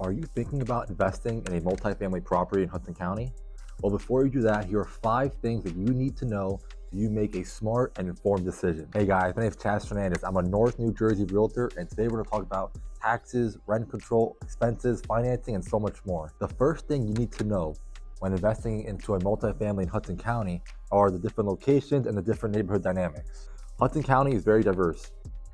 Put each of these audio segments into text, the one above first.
Are you thinking about investing in a multifamily property in Hudson County? Well, before you do that, here are 5 things that you need to know so you make a smart and informed decision. Hey guys, my name is Chaz Fernandez. I'm a North New Jersey realtor, and today we're going to talk about taxes, rent control, expenses, financing, and so much more. The first thing you need to know when investing into a multifamily in Hudson County are the different locations and the different neighborhood dynamics. Hudson County is very diverse,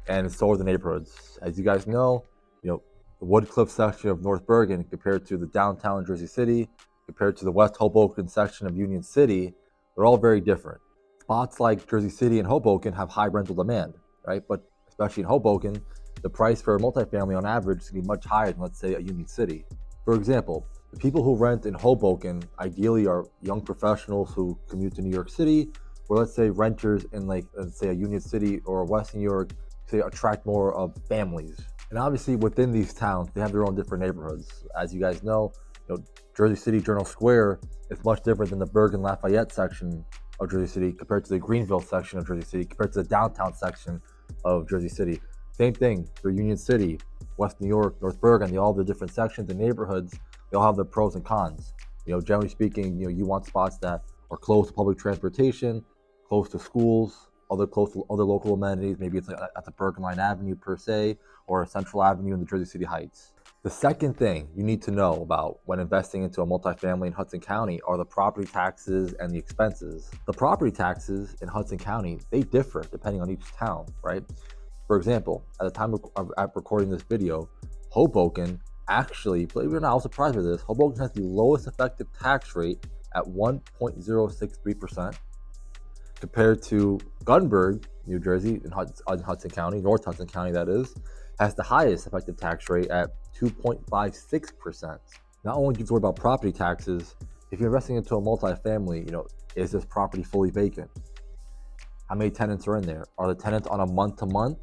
and so are the neighborhoods. As you guys know, the Woodcliff section of North Bergen compared to the downtown Jersey City, compared to the West Hoboken section of Union City, they're all very different. Spots like Jersey City and Hoboken have high rental demand, right? But especially in Hoboken, the price for a multifamily on average is going to be much higher than, let's say, a Union City. For example, the people who rent in Hoboken ideally are young professionals who commute to New York City, or let's say renters in let's say a Union City or West New York, say attract more of families. And obviously within these towns, they have their own different neighborhoods. As you guys know, Jersey City Journal Square is much different than the Bergen Lafayette section of Jersey City compared to the Greenville section of Jersey City, compared to the downtown section of Jersey City. Same thing for Union City, West New York, North Bergen. They all have their different sections and neighborhoods. They all have their pros and cons. Generally speaking, you want spots that are close to public transportation, close to schools, other local amenities. Maybe it's like at the Bergen Line Avenue per se, or Central Avenue in the Jersey City Heights. The second thing you need to know about when investing into a multifamily in Hudson County are the property taxes and the expenses. The property taxes in Hudson County, they differ depending on each town, right? For example, at the time of recording this video, Hoboken actually, believe it or not, I was surprised by this, Hoboken has the lowest effective tax rate at 1.063%. compared to Gunberg, New Jersey, in Hudson County, North Hudson County that is, has the highest effective tax rate at 2.56%. Not only do you have to worry about property taxes, if you're investing into a multifamily, is this property fully vacant? How many tenants are in there? Are the tenants on a month-to-month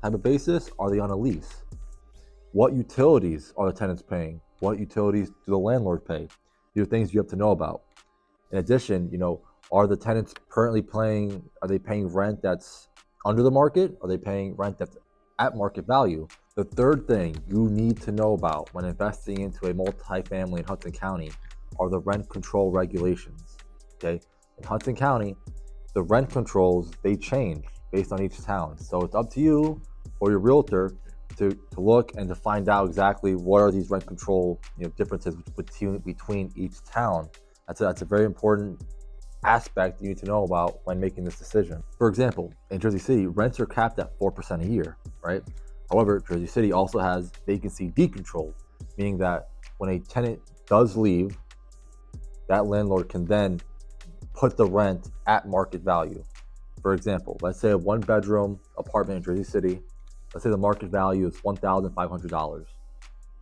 type of basis? Are they on a lease? What utilities are the tenants paying? What utilities do the landlord pay? These are things you have to know about. In addition, are the tenants currently are they paying rent that's under the market? Are they paying rent that's at market value? The third thing you need to know about when investing into a multifamily in Hudson County are the rent control regulations, okay? In Hudson County, the rent controls, they change based on each town. So it's up to you or your realtor to look and to find out exactly what are these rent control differences between each town. That's a very important aspect you need to know about when making this decision. For example, in Jersey City, rents are capped at 4% a year, right? However, Jersey City also has vacancy decontrol, meaning that when a tenant does leave, that landlord can then put the rent at market value. For example, let's say a 1-bedroom apartment in Jersey City, let's say the market value is $1,500,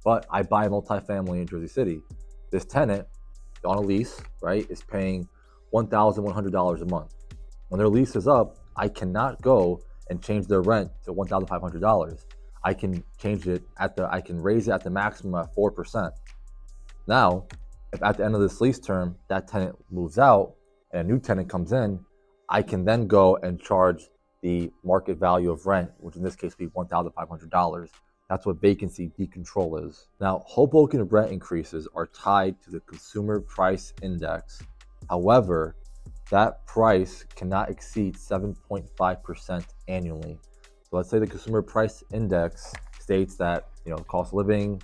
but I buy a multifamily in Jersey City. This tenant on a lease, right, is paying $1,100 a month. When their lease is up, I cannot go and change their rent to $1,500. I can change it I can raise it at the maximum at 4%. Now, if at the end of this lease term, that tenant moves out and a new tenant comes in, I can then go and charge the market value of rent, which in this case would be $1,500. That's what vacancy decontrol is. Now, Hoboken rent increases are tied to the Consumer Price Index. However, that price cannot exceed 7.5% annually. So let's say the Consumer Price Index states that cost of living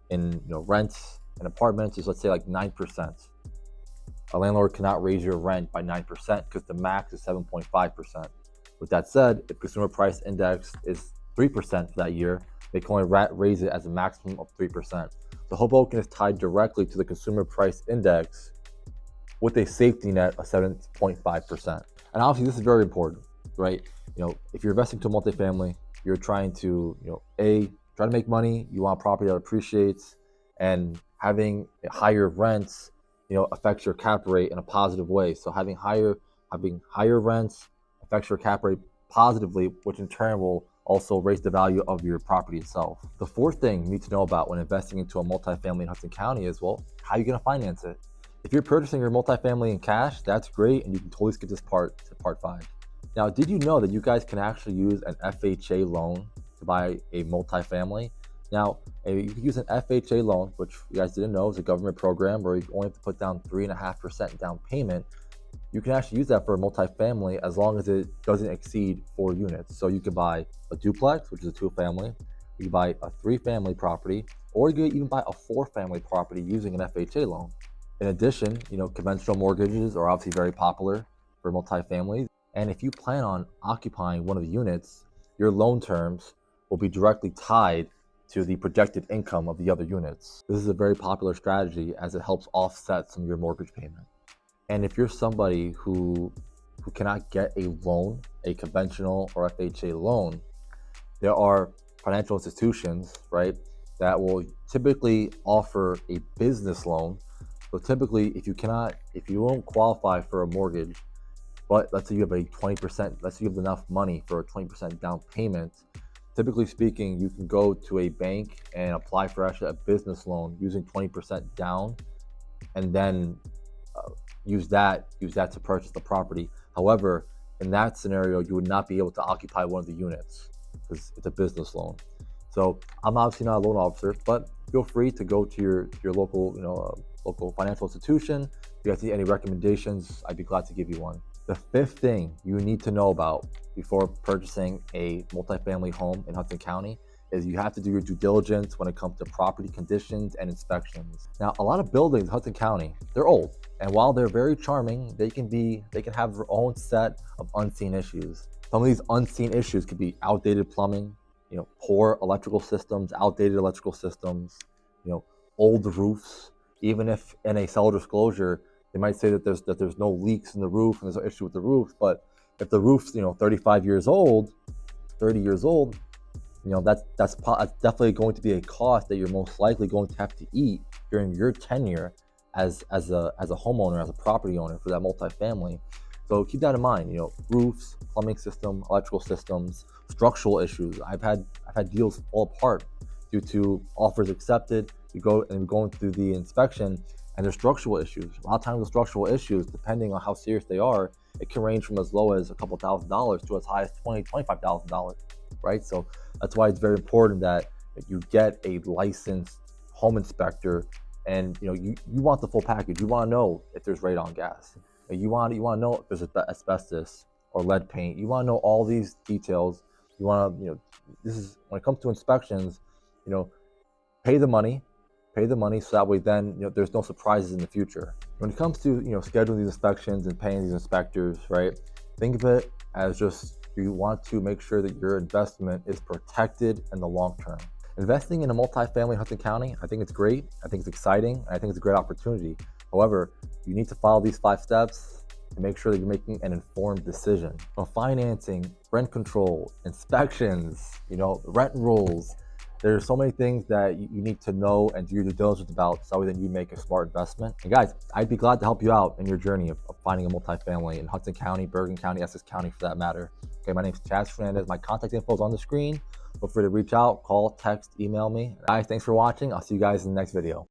in rents and apartments is, let's say, like 9%. A landlord cannot raise your rent by 9% because the max is 7.5%. With that said, if Consumer Price Index is 3% for that year, they can only raise it as a maximum of 3%. So Hoboken is tied directly to the Consumer Price Index with a safety net of 7.5%. And obviously this is very important, right? If you're investing to a multifamily, you're trying to, try to make money, you want a property that appreciates, and having higher rents, affects your cap rate in a positive way. So having higher rents affects your cap rate positively, which in turn will also raise the value of your property itself. The fourth thing you need to know about when investing into a multifamily in Hudson County is, how are you going to finance it? If you're purchasing your multifamily in cash, that's great, and you can totally skip this part to part 5. Now, did you know that you guys can actually use an FHA loan to buy a multifamily? Now, you can use an FHA loan, which you guys didn't know is a government program where you only have to put down 3.5% down payment. You can actually use that for a multifamily as long as it doesn't exceed 4 units. So you could buy a duplex, which is a 2-family. You can buy a 3-family property, or you could even buy a 4-family property using an FHA loan. In addition, conventional mortgages are obviously very popular for multifamilies. And if you plan on occupying one of the units, your loan terms will be directly tied to the projected income of the other units. This is a very popular strategy as it helps offset some of your mortgage payment. And if you're somebody who cannot get a loan, a conventional or FHA loan, there are financial institutions, right, that will typically offer a business loan. So typically, if you won't qualify for a mortgage, but let's say you have a 20%, let's say you have enough money for a 20% down payment, typically speaking, you can go to a bank and apply for actually a business loan using 20% down, and then use that to purchase the property. However, in that scenario, you would not be able to occupy one of the units because it's a business loan. So I'm obviously not a loan officer, but feel free to go to your local local financial institution. If you guys need any recommendations, I'd be glad to give you one. The fifth thing you need to know about before purchasing a multifamily home in Hudson County is you have to do your due diligence when it comes to property conditions and inspections. Now, a lot of buildings in Hudson County, they're old, and while they're very charming, they can have their own set of unseen issues. Some of these unseen issues could be outdated plumbing, poor electrical systems, outdated electrical systems, old roofs. Even if in a seller disclosure, they might say that there's no leaks in the roof and there's no issue with the roof, but if the roof's 35 years old, 30 years old, that's definitely going to be a cost that you're most likely going to have to eat during your tenure as a homeowner, as a property owner for that multifamily. So keep that in mind. Roofs, plumbing system, electrical systems, structural issues. I've had deals fall apart due to offers accepted. You go and going through the inspection, and there's structural issues. A lot of times the structural issues, depending on how serious they are, it can range from as low as a couple $1,000s to as high as $25,000, right? So that's why it's very important that you get a licensed home inspector, and you want the full package. You want to know if there's radon gas. You want to know if there's asbestos or lead paint. You want to know all these details. You want to, this is when it comes to inspections, pay the money so that way then there's no surprises in the future. When it comes to scheduling these inspections and paying these inspectors, right, think of it as just you want to make sure that your investment is protected in the long term. Investing in a multifamily in Hudson County, I think it's great, I think it's exciting, and I think it's a great opportunity. However, you need to follow these 5 steps to make sure that you're making an informed decision. Financing, rent control, inspections, rent rules. There's so many things that you need to know and do your due diligence about so that you make a smart investment. And guys, I'd be glad to help you out in your journey of finding a multifamily in Hudson County, Bergen County, Essex County for that matter. Okay, my name is Chaz Fernandez. My contact info is on the screen. Feel free to reach out, call, text, email me. Guys, thanks for watching. I'll see you guys in the next video.